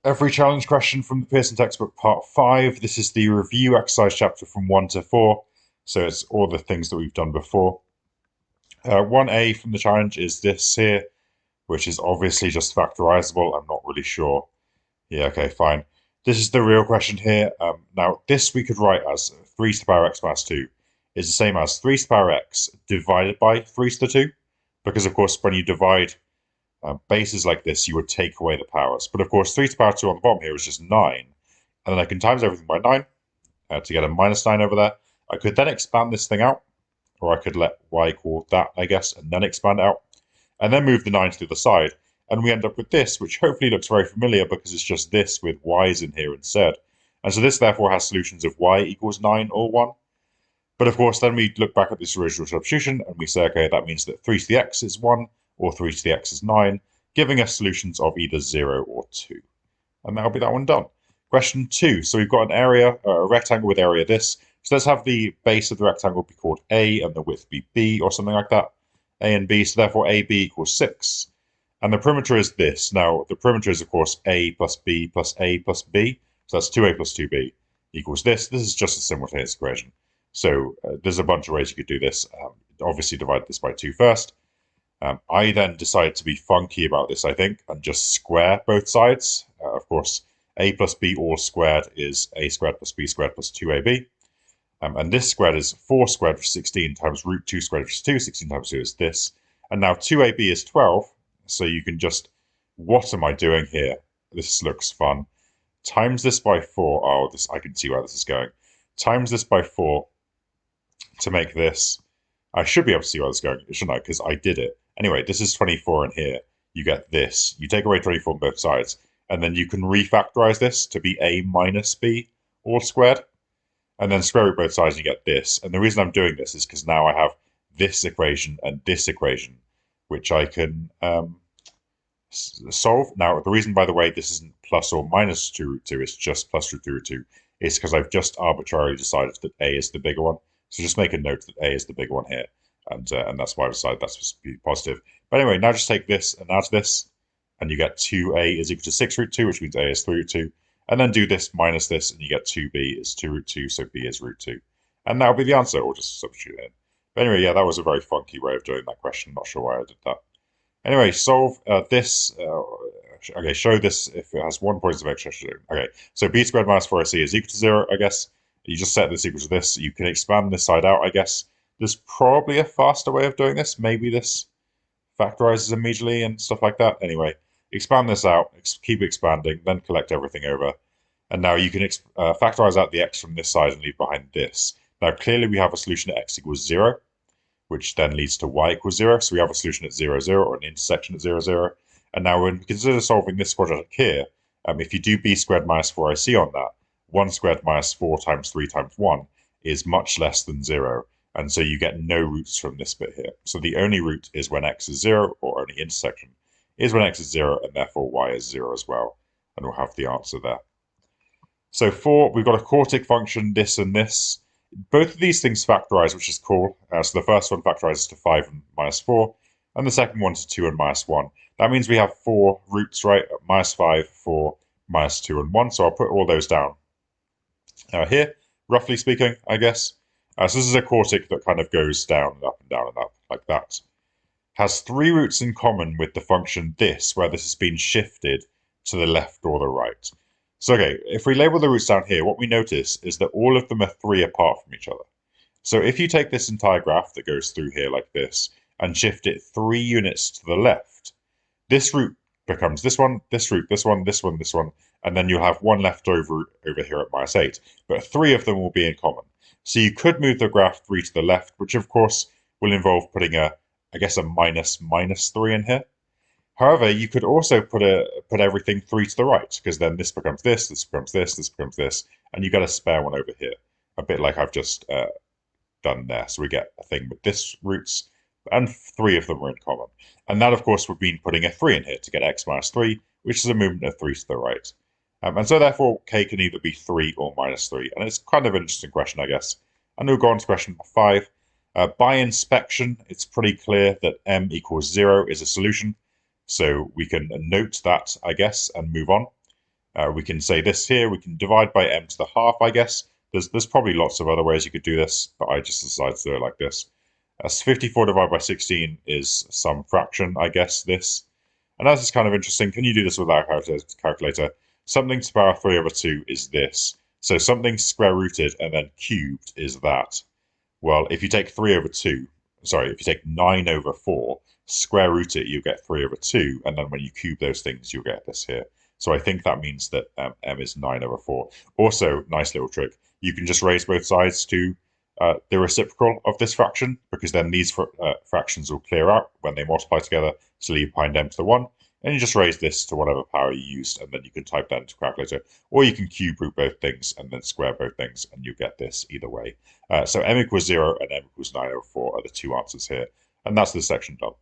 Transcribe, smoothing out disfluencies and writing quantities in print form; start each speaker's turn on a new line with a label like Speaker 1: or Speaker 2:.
Speaker 1: Every challenge question from the Pearson textbook, part 5. This is the review exercise chapter from 1 to 4. So it's all the things that we've done before. 1A from the challenge is this here, which is obviously just factorizable. I'm not really sure. Yeah, okay, fine. This is the real question here. Now, this we could write as 3 to the power x minus 2 is the same as 3 to the power x divided by 3 to the 2. Because, of course, when you divide bases like this, you would take away the powers. But of course, 3 to the power 2 on the bottom here is just 9. And then I can times everything by 9 to get a minus 9 over there. I could then expand this thing out, or I could let y equal that, I guess, and then expand out. And then move the 9 to the other side. And we end up with this, which hopefully looks very familiar because it's just this with y's in here instead. And so this therefore has solutions of y equals 9 or 1. But of course, then we look back at this original substitution and we say, okay, that means that 3 to the x is 1, or 3 to the x is 9, giving us solutions of either 0 or 2. And that'll be that one done. Question 2. So we've got an area, a rectangle with area this. So let's have the base of the rectangle be called A and the width be B or something like that. A and B, so therefore AB equals 6. And the perimeter is this. Now, the perimeter is, of course, A plus B plus A plus B. So that's 2A plus 2B equals this. This is just a simultaneous equation. So there's a bunch of ways you could do this. Obviously, divide this by 2 first. I then decided to be funky about this, I think, and just square both sides. Of course, a plus b all squared is a squared plus b squared plus 2ab. And this squared is 4 squared, which is 16, times root 2 squared, which is 2. 16 times 2 is this. And now 2ab is 12, so you can just... What am I doing here? This looks fun. Times this by 4. Oh, this, I can see where this is going. Times this by 4 to make this... I should be able to see where this is going, shouldn't I? Because I did it. Anyway, this is 24 in here. You get this. You take away 24 on both sides. And then you can refactorize this to be a minus b all squared. And then square root both sides and you get this. And the reason I'm doing this is because now I have this equation and this equation, which I can solve. Now, the reason, by the way, this isn't plus or minus 2 root 2, it's just plus root 2 root 2, is because I've just arbitrarily decided that a is the bigger one. So just make a note that a is the bigger one here. And that's why I decided that's supposed to be positive. But anyway, now just take this and add this, and you get 2a is equal to 6 root 2, which means a is 3 root 2. And then do this minus this, and you get 2b is 2 root 2, so b is root 2. And that'll be the answer, or just substitute it in. But anyway, yeah, that was a very funky way of doing that question. Not sure why I did that. Anyway, solve this. Okay, show this if it has 1 point of extra. Okay, so b squared minus 4ac is equal to 0, I guess. You just set this equal to this. You can expand this side out, I guess. There's probably a faster way of doing this. Maybe this factorizes immediately and stuff like that. Anyway, expand this out, keep expanding, then collect everything over. And now you can factorize out the x from this side and leave behind this. Now, clearly we have a solution at x equals 0, which then leads to y equals 0. So we have a solution at 0, 0, or an intersection at 0, 0. And now when we consider solving this quadratic here, if you do b squared minus 4ac on that, 1 squared minus 4 times 3 times 1 is much less than 0. And so you get no roots from this bit here. So the only root is when x is 0, or only intersection is when x is 0, and therefore y is 0 as well. And we'll have the answer there. So 4, we've got a quartic function, this and this. Both of these things factorize, which is cool. So the first one factorizes to 5 and minus 4, and the second one to 2 and minus 1. That means we have 4 roots, right? Minus 5, 4, minus 2, and 1. So I'll put all those down here, roughly speaking, I guess. So this is a quartic that kind of goes down and up and down and up, like that. Has 3 roots in common with the function this, where this has been shifted to the left or the right. So, okay, if we label the roots down here, what we notice is that all of them are 3 apart from each other. So if you take this entire graph that goes through here like this, and shift it 3 units to the left, this root becomes this one, this root, this one, this one, this one, and then you'll have 1 left over here at minus 8. But 3 of them will be in common. So you could move the graph 3 to the left, which of course will involve putting I guess a minus 3 in here. However, you could also put everything 3 to the right, because then this becomes this, this becomes this, this becomes this, and you get a spare one over here, a bit like I've just done there. So we get a thing with this roots, and 3 of them are in common. And that, of course, would mean putting a 3 in here to get x minus 3, which is a movement of 3 to the right. And so therefore, k can either be 3 or minus 3. And it's kind of an interesting question, I guess. And we'll go on to question 5. By inspection, it's pretty clear that m equals 0 is a solution. So we can note that, I guess, and move on. We can say this here, we can divide by m to the half, I guess. There's probably lots of other ways you could do this, but I just decided to do it like this. So 54 divided by 16 is some fraction, I guess, this. And that's just kind of interesting. Can you do this without a calculator? Something to the power 3 over 2 is this. So something square rooted and then cubed is that. Well, if you take 3 over 2, sorry, if you take 9 over 4, square root it, you get 3 over 2, and then when you cube those things, you'll get this here. So I think that means that m is 9 over 4. Also, nice little trick, you can just raise both sides to the reciprocal of this fraction, because then these fractions will clear out when they multiply together, so leave behind m to the 1, and you just raise this to whatever power you used, and then you can type that into a calculator, or you can cube root both things and then square both things, and you get this either way. So m equals 0 and m equals 9 over 4 are the two answers here, and that's this section done.